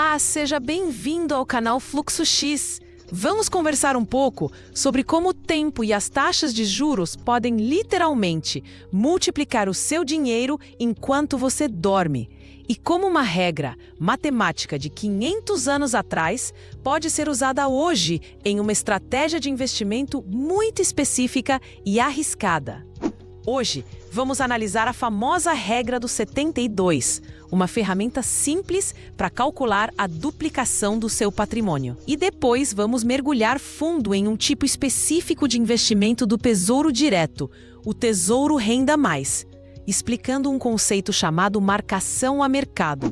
Olá, seja bem-vindo ao canal Fluxo X. Vamos conversar um pouco sobre como o tempo e as taxas de juros podem literalmente multiplicar o seu dinheiro enquanto você dorme. E como uma regra matemática de 500 anos atrás pode ser usada hoje em uma estratégia de investimento muito específica e arriscada. Hoje, vamos analisar a famosa regra do 72, uma ferramenta simples para calcular a duplicação do seu patrimônio. E depois vamos mergulhar fundo em um tipo específico de investimento do Tesouro Direto, o Tesouro Renda Mais, explicando um conceito chamado marcação a mercado.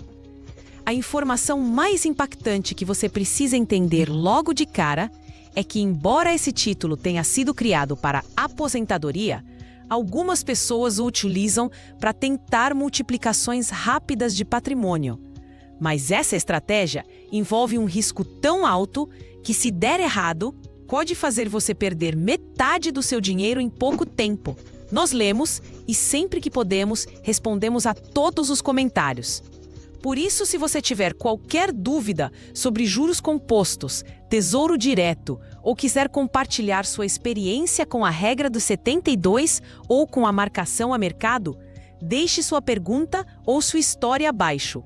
A informação mais impactante que você precisa entender logo de cara é que, embora esse título tenha sido criado para aposentadoria, algumas pessoas o utilizam para tentar multiplicações rápidas de patrimônio. Mas essa estratégia envolve um risco tão alto que, se der errado, pode fazer você perder metade do seu dinheiro em pouco tempo. Nós lemos e, sempre que podemos, respondemos a todos os comentários. Por isso, se você tiver qualquer dúvida sobre juros compostos, tesouro direto ou quiser compartilhar sua experiência com a regra do 72 ou com a marcação a mercado, deixe sua pergunta ou sua história abaixo.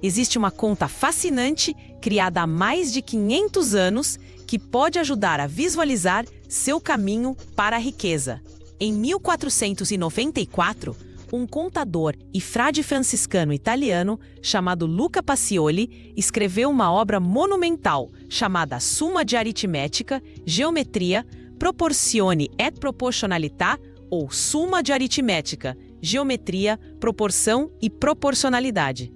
Existe uma conta fascinante, criada há mais de 500 anos, que pode ajudar a visualizar seu caminho para a riqueza. Em 1494, um contador e frade franciscano italiano chamado Luca Pacioli escreveu uma obra monumental chamada Summa de Aritmetica, Geometria, Proportione et Proportionalità, ou Summa de Aritmética, Geometria, Proporção e Proporcionalidade.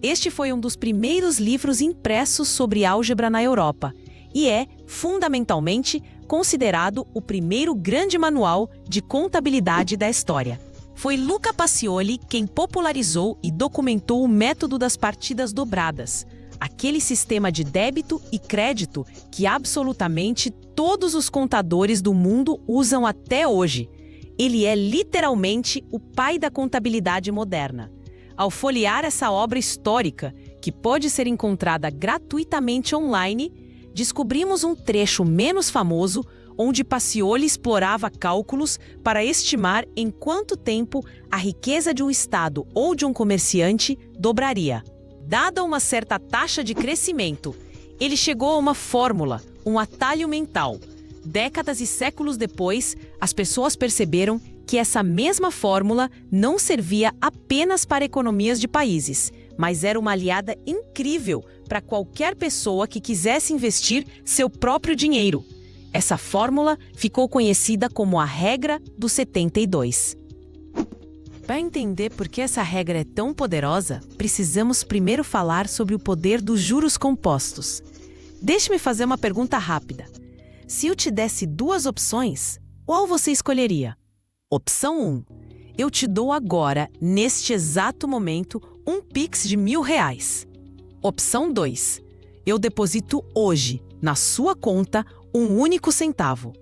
Este foi um dos primeiros livros impressos sobre álgebra na Europa e é, fundamentalmente, considerado o primeiro grande manual de contabilidade da história. Foi Luca Pacioli quem popularizou e documentou o método das partidas dobradas, aquele sistema de débito e crédito que absolutamente todos os contadores do mundo usam até hoje. Ele é literalmente o pai da contabilidade moderna. Ao folhear essa obra histórica, que pode ser encontrada gratuitamente online, descobrimos um trecho menos famoso onde Pacioli explorava cálculos para estimar em quanto tempo a riqueza de um estado ou de um comerciante dobraria. Dada uma certa taxa de crescimento, ele chegou a uma fórmula, um atalho mental. Décadas e séculos depois, as pessoas perceberam que essa mesma fórmula não servia apenas para economias de países, mas era uma aliada incrível para qualquer pessoa que quisesse investir seu próprio dinheiro. Essa fórmula ficou conhecida como a regra do 72. Para entender por que essa regra é tão poderosa, precisamos primeiro falar sobre o poder dos juros compostos. Deixe-me fazer uma pergunta rápida. Se eu te desse duas opções, qual você escolheria? Opção 1. Eu te dou agora, neste exato momento, um Pix de R$1.000. Opção 2. Eu deposito hoje, na sua conta, um único centavo.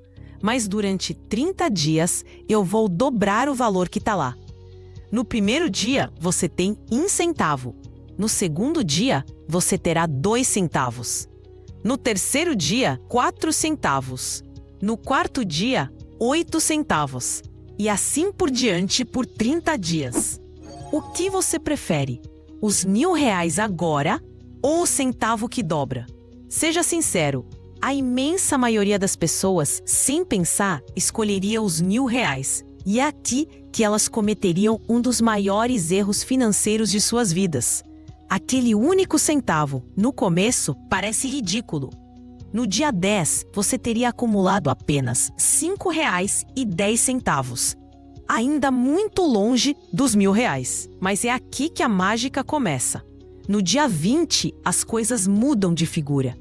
Mas durante 30 dias, eu vou dobrar o valor que está lá. No primeiro dia, você tem 1 centavo. No segundo dia, você terá 2 centavos. No terceiro dia, 4 centavos. No quarto dia, 8 centavos. E assim por diante por 30 dias. O que você prefere? Os R$1.000 agora ou o centavo que dobra? Seja sincero, a imensa maioria das pessoas, sem pensar, escolheria os R$1.000. E é aqui que elas cometeriam um dos maiores erros financeiros de suas vidas. Aquele único centavo, no começo, parece ridículo. No dia 10, você teria acumulado apenas R$5,10. Ainda muito longe dos R$1.000. Mas é aqui que a mágica começa. No dia 20, as coisas mudam de figura.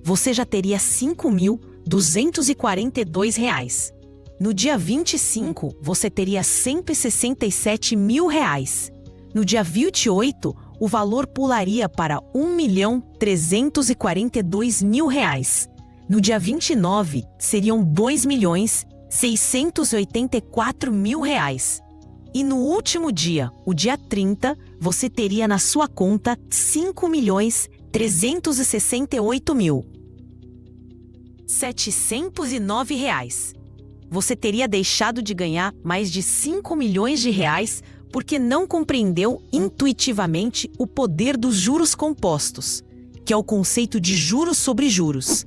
Você já teria R$5.242. No dia 25, você teria R$167.000. No dia 28, o valor pularia para R$1.342.000. No dia 29, seriam R$2.684.000. E no último dia, o dia 30, você teria na sua conta R$5.300.000. 368.709. Você teria deixado de ganhar mais de 5 milhões de reais porque não compreendeu intuitivamente o poder dos juros compostos, que é o conceito de juros sobre juros.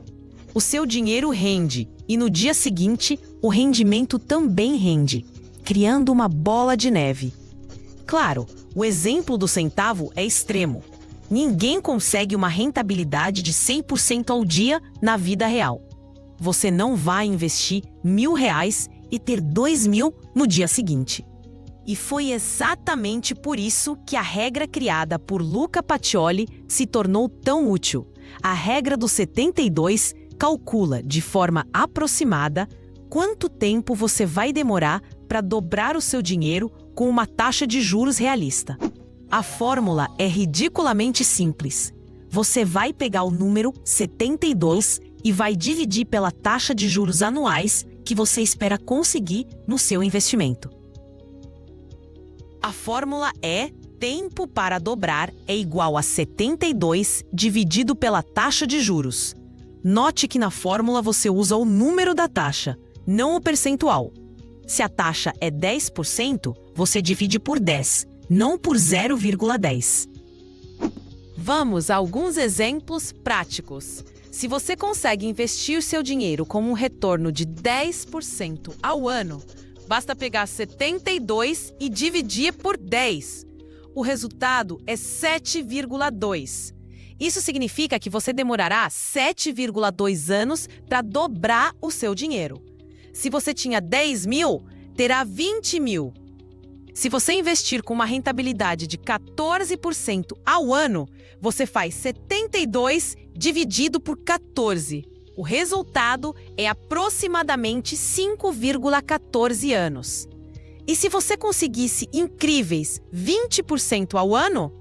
O seu dinheiro rende e no dia seguinte o rendimento também rende, criando uma bola de neve. Claro, o exemplo do centavo é extremo. Ninguém consegue uma rentabilidade de 100% ao dia na vida real. Você não vai investir R$1.000 e ter 2.000 no dia seguinte. E foi exatamente por isso que a regra criada por Luca Pacioli se tornou tão útil. A regra do 72 calcula de forma aproximada quanto tempo você vai demorar para dobrar o seu dinheiro com uma taxa de juros realista. A fórmula é ridiculamente simples. Você vai pegar o número 72 e vai dividir pela taxa de juros anuais que você espera conseguir no seu investimento. A fórmula é: tempo para dobrar é igual a 72 dividido pela taxa de juros. Note que na fórmula você usa o número da taxa, não o percentual. Se a taxa é 10%, você divide por 10, não por 0,10. Vamos a alguns exemplos práticos. Se você consegue investir o seu dinheiro com um retorno de 10% ao ano, basta pegar 72 e dividir por 10. O resultado é 7,2. Isso significa que você demorará 7,2 anos para dobrar o seu dinheiro. Se você tinha 10.000, terá 20.000. Se você investir com uma rentabilidade de 14% ao ano, você faz 72 dividido por 14. O resultado é aproximadamente 5,14 anos. E se você conseguisse incríveis 20% ao ano,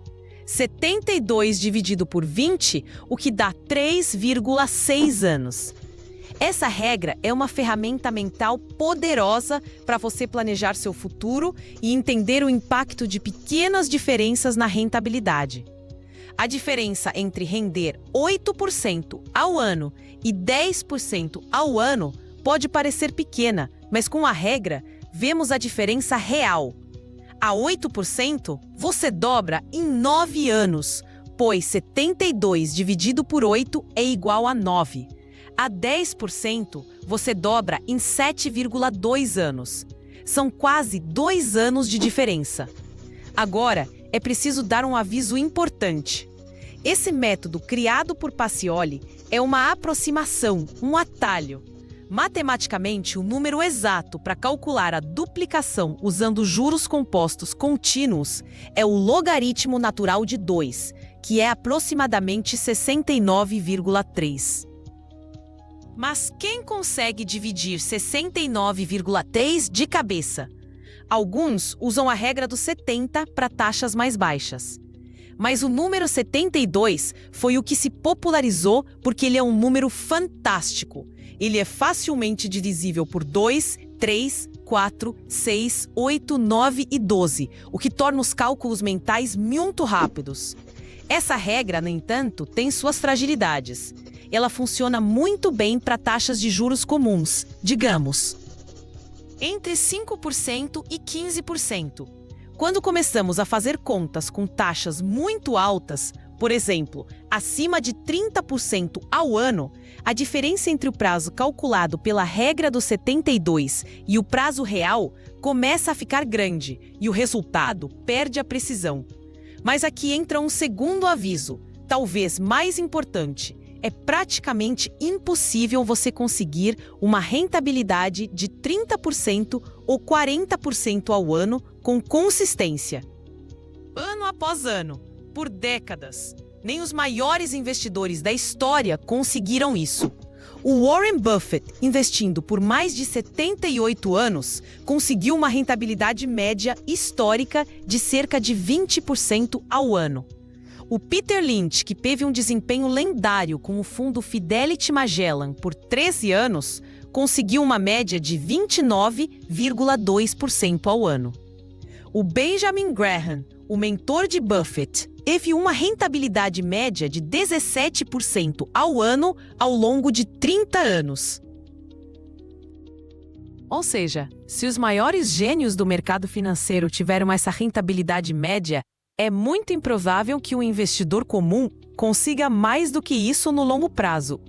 72 dividido por 20, o que dá 3,6 anos. Essa regra é uma ferramenta mental poderosa para você planejar seu futuro e entender o impacto de pequenas diferenças na rentabilidade. A diferença entre render 8% ao ano e 10% ao ano pode parecer pequena, mas com a regra, vemos a diferença real. A 8%, você dobra em 9 anos, pois 72 dividido por 8 é igual a 9. A 10%, você dobra em 7,2 anos. São quase 2 anos de diferença. Agora, é preciso dar um aviso importante. Esse método criado por Pacioli é uma aproximação, um atalho. Matematicamente, o número exato para calcular a duplicação usando juros compostos contínuos é o logaritmo natural de 2, que é aproximadamente 69,3. Mas quem consegue dividir 69,3 de cabeça? Alguns usam a regra dos 70 para taxas mais baixas. Mas o número 72 foi o que se popularizou porque ele é um número fantástico. Ele é facilmente divisível por 2, 3, 4, 6, 8, 9 e 12, o que torna os cálculos mentais muito rápidos. Essa regra, no entanto, tem suas fragilidades. Ela funciona muito bem para taxas de juros comuns, digamos, entre 5% e 15%. Quando começamos a fazer contas com taxas muito altas, por exemplo, acima de 30% ao ano, a diferença entre o prazo calculado pela regra dos 72 e o prazo real começa a ficar grande e o resultado perde a precisão. Mas aqui entra um segundo aviso, talvez mais importante. É praticamente impossível você conseguir uma rentabilidade de 30% ou 40% ao ano com consistência. Ano após ano, por décadas, nem os maiores investidores da história conseguiram isso. O Warren Buffett, investindo por mais de 78 anos, conseguiu uma rentabilidade média histórica de cerca de 20% ao ano. O Peter Lynch, que teve um desempenho lendário com o fundo Fidelity Magellan por 13 anos, conseguiu uma média de 29,2% ao ano. o Benjamin Graham, o mentor de Buffett, teve uma rentabilidade média de 17% ao ano ao longo de 30 anos. Ou seja, se os maiores gênios do mercado financeiro tiveram essa rentabilidade média, é muito improvável que um investidor comum consiga mais do que isso no longo prazo.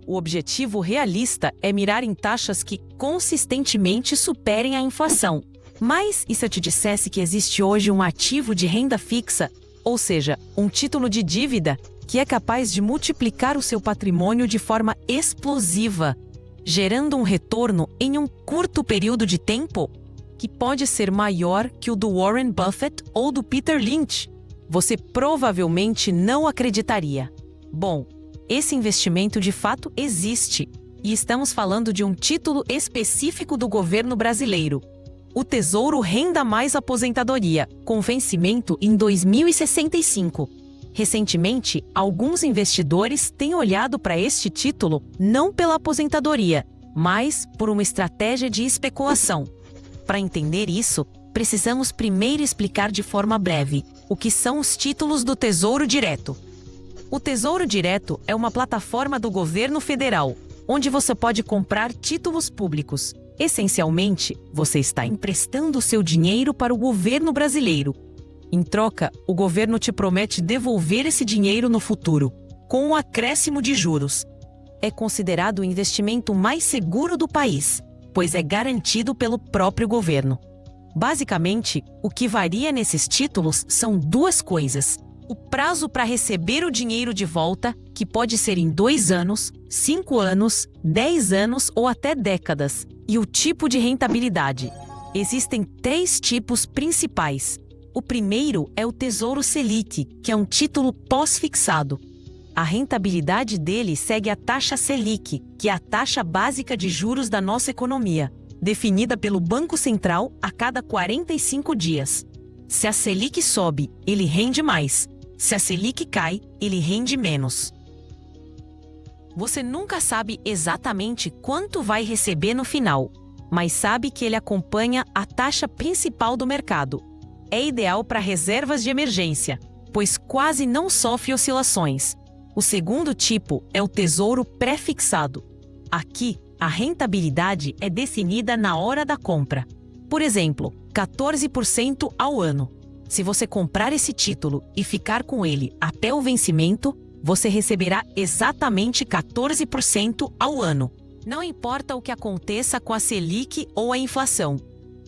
O objetivo realista é mirar em taxas que consistentemente superem a inflação. Mas e se eu te dissesse que existe hoje um ativo de renda fixa, ou seja, um título de dívida, que é capaz de multiplicar o seu patrimônio de forma explosiva, gerando um retorno em um curto período de tempo, que pode ser maior que o do Warren Buffett ou do Peter Lynch? Você provavelmente não acreditaria. Bom, esse investimento de fato existe, e estamos falando de um título específico do governo brasileiro. O Tesouro Renda Mais Aposentadoria, com vencimento em 2065. Recentemente, alguns investidores têm olhado para este título não pela aposentadoria, mas por uma estratégia de especulação. Para entender isso, precisamos primeiro explicar de forma breve o que são os títulos do Tesouro Direto. O Tesouro Direto é uma plataforma do governo federal, onde você pode comprar títulos públicos. Essencialmente, você está emprestando seu dinheiro para o governo brasileiro. Em troca, o governo te promete devolver esse dinheiro no futuro, com um acréscimo de juros. É considerado o investimento mais seguro do país, pois é garantido pelo próprio governo. Basicamente, o que varia nesses títulos são duas coisas: o prazo para receber o dinheiro de volta, que pode ser em 2 anos, 5 anos, 10 anos ou até décadas, e o tipo de rentabilidade. Existem 3 tipos principais. O primeiro é o Tesouro Selic, que é um título pós-fixado. A rentabilidade dele segue a taxa Selic, que é a taxa básica de juros da nossa economia, definida pelo Banco Central a cada 45 dias. Se a Selic sobe, ele rende mais. Se a Selic cai, ele rende menos. Você nunca sabe exatamente quanto vai receber no final, mas sabe que ele acompanha a taxa principal do mercado. É ideal para reservas de emergência, pois quase não sofre oscilações. O segundo tipo é o Tesouro Pré-fixado. Aqui, a rentabilidade é definida na hora da compra. Por exemplo, 14% ao ano. Se você comprar esse título e ficar com ele até o vencimento, você receberá exatamente 14% ao ano. Não importa o que aconteça com a Selic ou a inflação,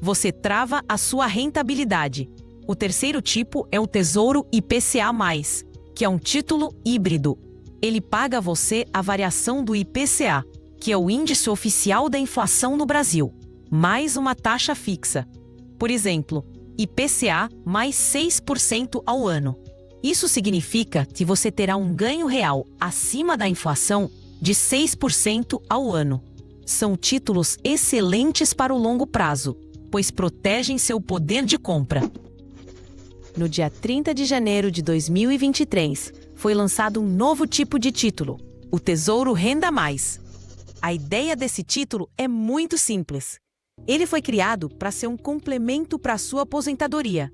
você trava a sua rentabilidade. O terceiro tipo é o Tesouro IPCA+, que é um título híbrido. Ele paga a você a variação do IPCA, que é o índice oficial da inflação no Brasil, mais uma taxa fixa. Por exemplo, IPCA mais 6% ao ano. Isso significa que você terá um ganho real acima da inflação de 6% ao ano. São títulos excelentes para o longo prazo, pois protegem seu poder de compra. No dia 30 de janeiro de 2023, foi lançado um novo tipo de título, o Tesouro Renda Mais. A ideia desse título é muito simples. Ele foi criado para ser um complemento para a sua aposentadoria.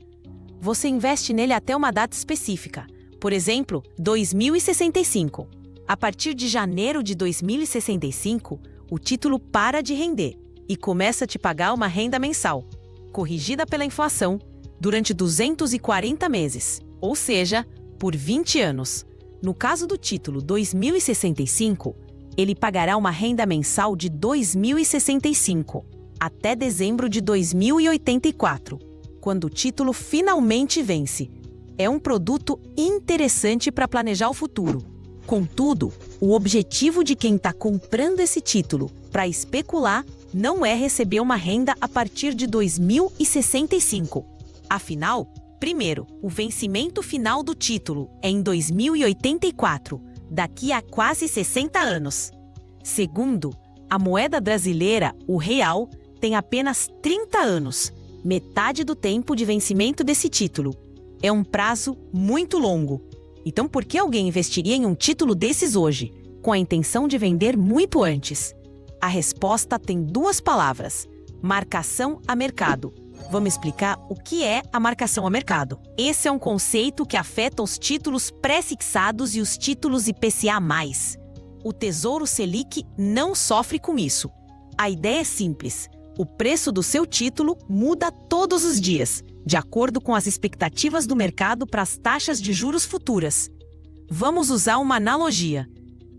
Você investe nele até uma data específica, por exemplo, 2065. A partir de janeiro de 2065, o título para de render e começa a te pagar uma renda mensal, corrigida pela inflação, durante 240 meses, ou seja, por 20 anos. No caso do título 2065, ele pagará uma renda mensal de 2065, até dezembro de 2084, quando o título finalmente vence. É um produto interessante para planejar o futuro. Contudo, o objetivo de quem está comprando esse título para especular não é receber uma renda a partir de 2065. Afinal, primeiro, o vencimento final do título é em 2084, daqui a quase 60 anos. Segundo, a moeda brasileira, o real, tem apenas 30 anos, metade do tempo de vencimento desse título. É um prazo muito longo. Então, por que alguém investiria em um título desses hoje, com a intenção de vender muito antes? A resposta tem 2 palavras: marcação a mercado. vamos explicar o que é a marcação a mercado. Esse é um conceito que afeta os títulos pré-fixados e os títulos IPCA+. O Tesouro Selic não sofre com isso. A ideia é simples. O preço do seu título muda todos os dias, de acordo com as expectativas do mercado para as taxas de juros futuras. Vamos usar uma analogia.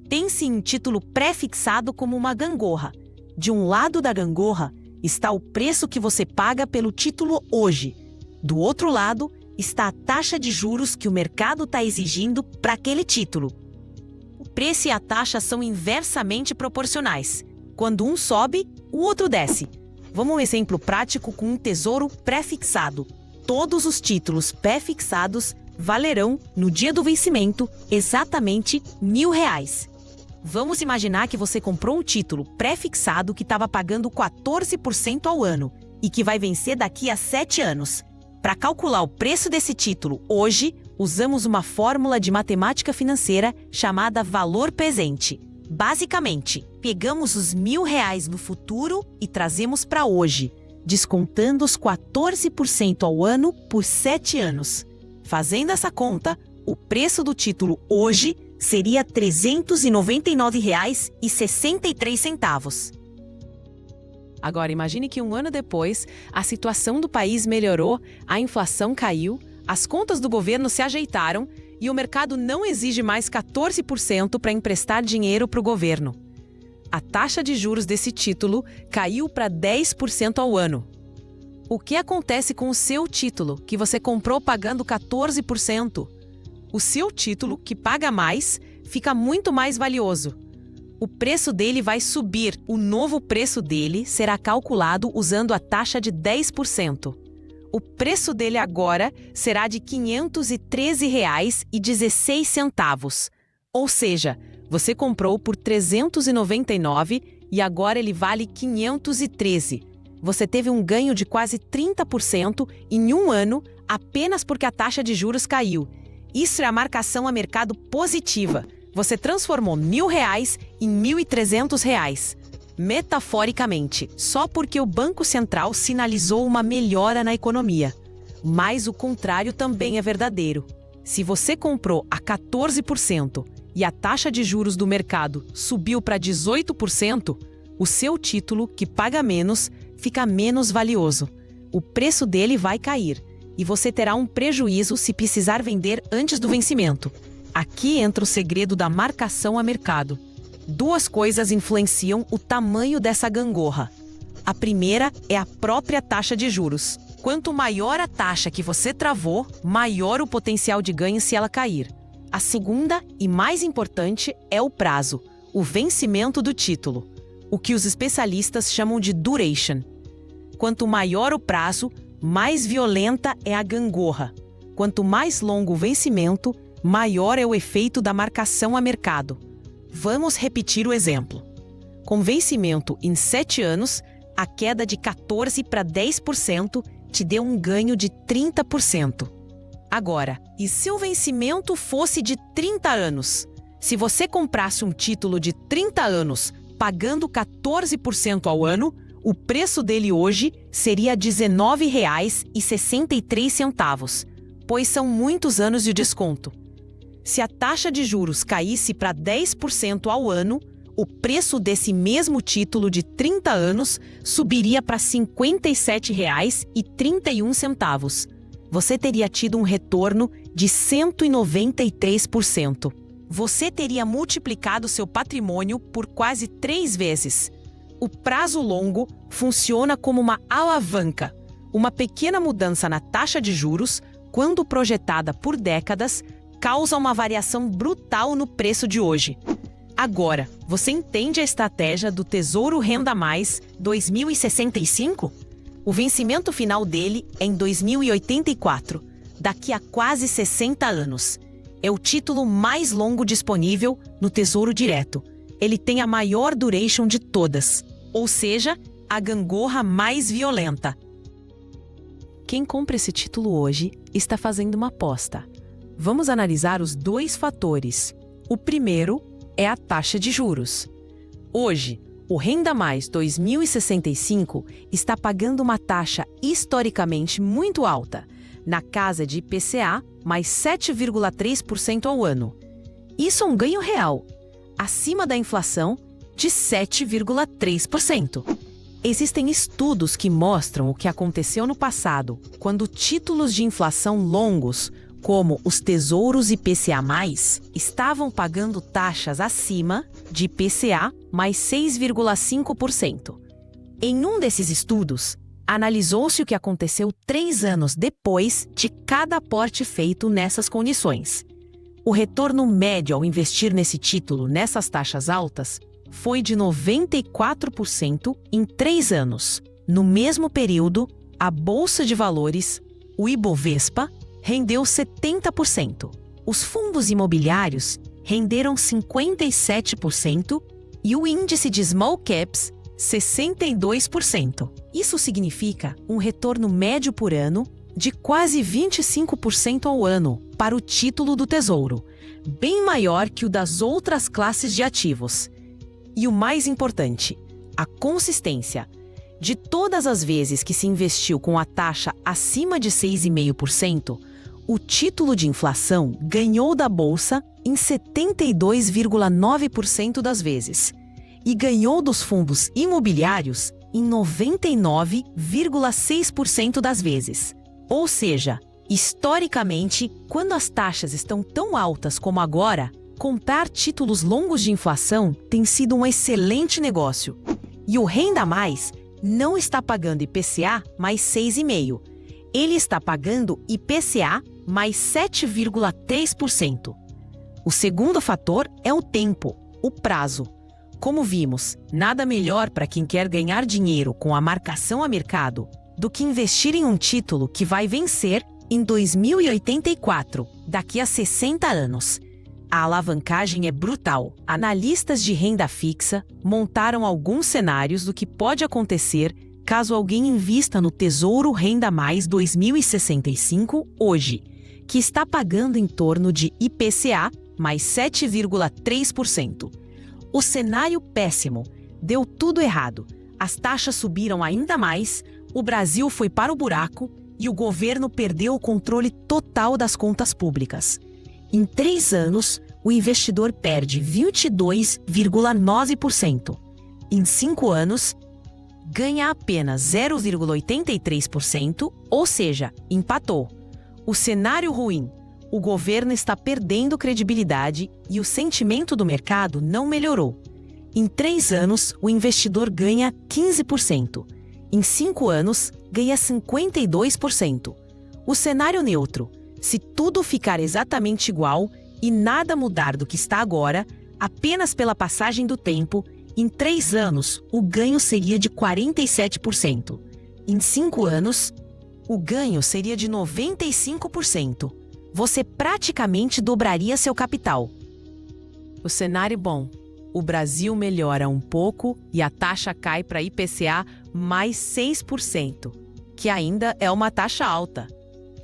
Pense em um título pré-fixado como uma gangorra. De um lado da gangorra está o preço que você paga pelo título hoje. Do outro lado está a taxa de juros que o mercado está exigindo para aquele título. O preço e a taxa são inversamente proporcionais. Quando um sobe, o outro desce. Vamos um exemplo prático com um tesouro pré-fixado. Todos os títulos pré-fixados valerão, no dia do vencimento, exatamente R$1.000. Vamos imaginar que você comprou um título pré-fixado que estava pagando 14% ao ano e que vai vencer daqui a 7 anos. Para calcular o preço desse título hoje, usamos uma fórmula de matemática financeira chamada valor presente. Basicamente, pegamos os R$1.000 no futuro e trazemos para hoje, descontando os 14% ao ano por 7 anos. Fazendo essa conta, o preço do título hoje seria R$ 399,63. Agora, imagine que um ano depois, a situação do país melhorou, a inflação caiu, as contas do governo se ajeitaram e o mercado não exige mais 14% para emprestar dinheiro para o governo. A taxa de juros desse título caiu para 10% ao ano. O que acontece com o seu título, que você comprou pagando 14%? O seu título, que paga mais, fica muito mais valioso. O preço dele vai subir. O novo preço dele será calculado usando a taxa de 10%. O preço dele agora será de R$ 513,16. Ou seja, você comprou por R$ 399 e agora ele vale R$ 513. Você teve um ganho de quase 30% em um ano apenas porque a taxa de juros caiu. Isso é a marcação a mercado positiva. Você transformou R$1.000 em R$1.300. Metaforicamente, só porque o Banco Central sinalizou uma melhora na economia. Mas o contrário também é verdadeiro. Se você comprou a 14% e a taxa de juros do mercado subiu para 18%, o seu título, que paga menos, fica menos valioso. O preço dele vai cair e você terá um prejuízo se precisar vender antes do vencimento. Aqui entra o segredo da marcação a mercado. Duas coisas influenciam o tamanho dessa gangorra. A primeira é a própria taxa de juros. Quanto maior a taxa que você travou, maior o potencial de ganho se ela cair. A segunda, e mais importante, é o prazo, o vencimento do título, o que os especialistas chamam de duration. Quanto maior o prazo, mais violenta é a gangorra. Quanto mais longo o vencimento, maior é o efeito da marcação a mercado. Vamos repetir o exemplo. Com vencimento em 7 anos, a queda de 14% para 10% te deu um ganho de 30%. Agora, e se o vencimento fosse de 30 anos? Se você comprasse um título de 30 anos, pagando 14% ao ano, o preço dele hoje seria R$ 19,63, pois são muitos anos de desconto. Se a taxa de juros caísse para 10% ao ano, o preço desse mesmo título de 30 anos subiria para R$ 57,31. Você teria tido um retorno de 193%. Você teria multiplicado seu patrimônio por quase 3 vezes. O prazo longo funciona como uma alavanca. Uma pequena mudança na taxa de juros, quando projetada por décadas, causa uma variação brutal no preço de hoje. Agora, você entende a estratégia do Tesouro Renda Mais 2065? O vencimento final dele é em 2084, daqui a quase 60 anos. É o título mais longo disponível no Tesouro Direto. Ele tem a maior duration de todas, ou seja, a gangorra mais violenta. Quem compra esse título hoje está fazendo uma aposta. Vamos analisar os 2 fatores. O primeiro é a taxa de juros. Hoje, O Renda Mais 2065 está pagando uma taxa historicamente muito alta, na casa de IPCA mais 7,3% ao ano. Isso é um ganho real, acima da inflação de 7,3%. Existem estudos que mostram o que aconteceu no passado, quando títulos de inflação longos, como os tesouros IPCA+, estavam pagando taxas acima de IPCA mais 6,5%. Em um desses estudos, analisou-se o que aconteceu 3 anos depois de cada aporte feito nessas condições. O retorno médio ao investir nesse título nessas taxas altas foi de 94% em 3 anos. No mesmo período, a Bolsa de Valores, o Ibovespa, rendeu 70%. Os fundos imobiliários renderam 57% e o índice de Small Caps, 62%. Isso significa um retorno médio por ano de quase 25% ao ano para o título do Tesouro, bem maior que o das outras classes de ativos. E o mais importante, a consistência. De todas as vezes que se investiu com a taxa acima de 6,5%, o título de inflação ganhou da Bolsa em 72,9% das vezes e ganhou dos fundos imobiliários em 99,6% das vezes. Ou seja, historicamente, quando as taxas estão tão altas como agora, comprar títulos longos de inflação tem sido um excelente negócio. E o Renda Mais não está pagando IPCA mais 6,5%. Ele está pagando IPCA mais 7,3%. O segundo fator é o tempo, o prazo. Como vimos, nada melhor para quem quer ganhar dinheiro com a marcação a mercado do que investir em um título que vai vencer em 2084, daqui a 60 anos. A alavancagem é brutal. Analistas de renda fixa montaram alguns cenários do que pode acontecer caso alguém invista no Tesouro Renda Mais 2065 hoje, que está pagando em torno de IPCA mais 7,3%. O cenário péssimo. Deu tudo errado. As taxas subiram ainda mais, o Brasil foi para o buraco e o governo perdeu o controle total das contas públicas. Em 3 anos, o investidor perde 22,9%. Em 5 anos, ganha apenas 0,83%, ou seja, empatou. O cenário ruim. O governo está perdendo credibilidade e o sentimento do mercado não melhorou. Em 3 anos, o investidor ganha 15%. Em 5 anos, ganha 52%. O cenário neutro. Se tudo ficar exatamente igual e nada mudar do que está agora, apenas pela passagem do tempo, em 3 anos, o ganho seria de 47%. Em 5 anos, o ganho seria de 95%. Você praticamente dobraria seu capital. O cenário bom. O Brasil melhora um pouco e a taxa cai para IPCA mais 6%, que ainda é uma taxa alta.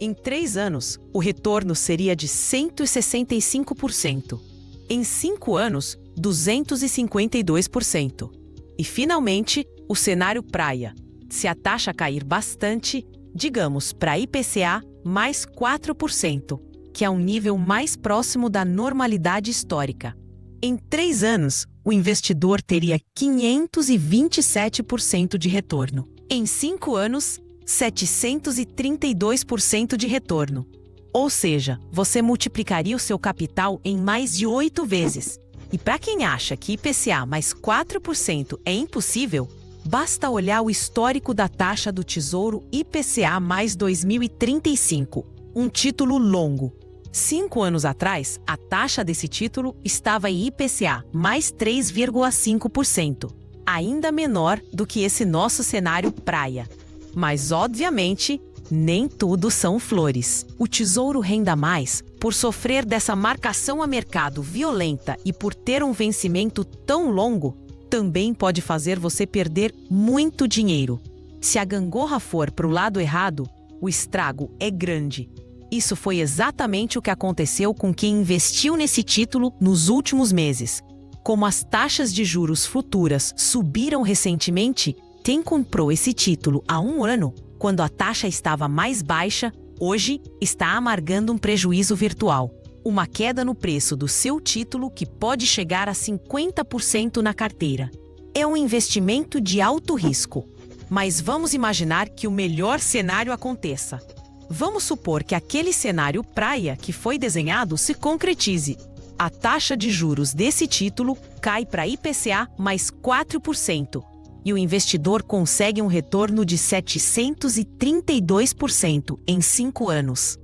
Em 3 anos, o retorno seria de 165%. Em 5 anos, 252%. E, finalmente, o cenário praia. Se a taxa cair bastante, digamos para IPCA mais 4%, que é um nível mais próximo da normalidade histórica. Em 3 anos, o investidor teria 527% de retorno. Em 5 anos, 732% de retorno. Ou seja, você multiplicaria o seu capital em mais de 8 vezes. E para quem acha que IPCA mais 4% é impossível, basta olhar o histórico da taxa do Tesouro IPCA mais 2035, um título longo. 5 anos atrás, a taxa desse título estava em IPCA mais 3,5%, ainda menor do que esse nosso cenário praia. Mas, obviamente, nem tudo são flores. O Tesouro Renda Mais, por sofrer dessa marcação a mercado violenta e por ter um vencimento tão longo, também pode fazer você perder muito dinheiro. Se a gangorra for para o lado errado, o estrago é grande. Isso foi exatamente o que aconteceu com quem investiu nesse título nos últimos meses. Como as taxas de juros futuras subiram recentemente, quem comprou esse título há um ano, quando a taxa estava mais baixa, hoje está amargando um prejuízo virtual. Uma queda no preço do seu título que pode chegar a 50% na carteira. É um investimento de alto risco. Mas vamos imaginar que o melhor cenário aconteça. Vamos supor que aquele cenário praia que foi desenhado se concretize. A taxa de juros desse título cai para IPCA mais 4%. E o investidor consegue um retorno de 732% em 5 anos.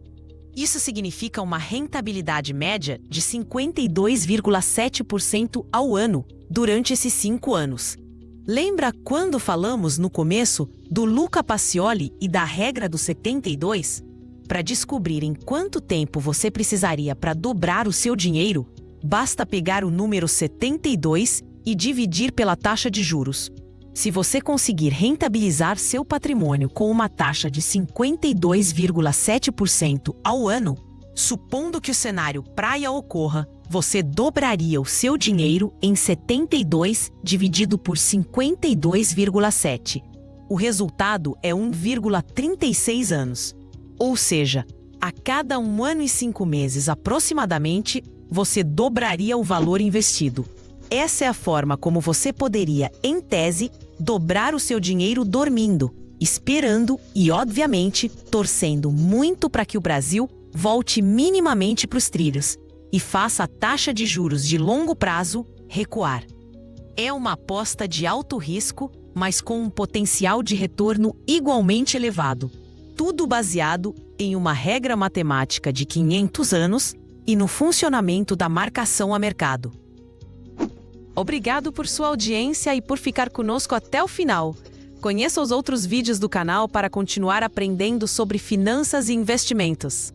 Isso significa uma rentabilidade média de 52,7% ao ano durante esses 5 anos. Lembra quando falamos no começo do Luca Pacioli e da regra do 72? Para descobrir em quanto tempo você precisaria para dobrar o seu dinheiro, basta pegar o número 72 e dividir pela taxa de juros. Se você conseguir rentabilizar seu patrimônio com uma taxa de 52,7% ao ano, supondo que o cenário praia ocorra, você dobraria o seu dinheiro em 72 dividido por 52,7. O resultado é 1,36 anos. Ou seja, a cada 1 ano e 5 meses aproximadamente, você dobraria o valor investido. Essa é a forma como você poderia, em tese, dobrar o seu dinheiro dormindo, esperando e, obviamente, torcendo muito para que o Brasil volte minimamente para os trilhos e faça a taxa de juros de longo prazo recuar. É uma aposta de alto risco, mas com um potencial de retorno igualmente elevado. Tudo baseado em uma regra matemática de 500 anos e no funcionamento da marcação a mercado. Obrigado por sua audiência e por ficar conosco até o final. Conheça os outros vídeos do canal para continuar aprendendo sobre finanças e investimentos.